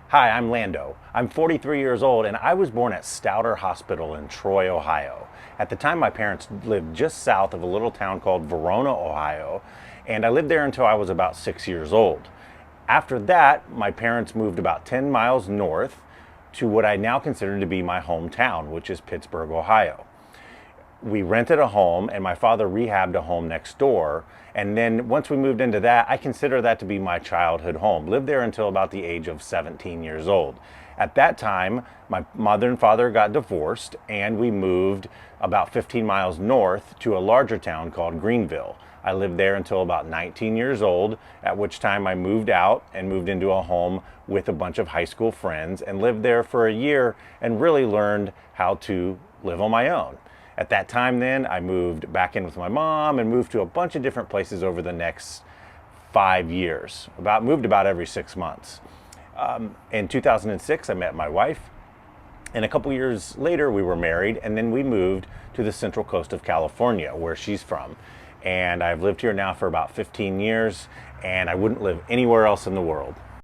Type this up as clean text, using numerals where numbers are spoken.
Hi, I'm Lando. I'm 43 years old and I was born at Stouter Hospital in Troy, Ohio. At the time, my parents lived just south of a little town called Verona, Ohio, and I lived there until I was about 6 years old. After that, my parents moved about 10 miles north to what I now consider to be my hometown, which is Pittsburgh, Ohio. We rented a home and my father rehabbed a home next door. And then once we moved into that, I consider that to be my childhood home. Lived there until about the age of 17 years old. At that time, my mother and father got divorced and we moved about 15 miles north to a larger town called Greenville. I lived there until about 19 years old, at which time I moved out and moved into a home with a bunch of high school friends and lived there for a year and really learned how to live on my own. At that time, then, I moved back in with my mom and moved to a bunch of different places over the next 5 years. Moved about every 6 months. In 2006, I met my wife, and a couple years later, we were married, and then we moved to the central coast of California, where she's from. And I've lived here now for about 15 years, and I wouldn't live anywhere else in the world.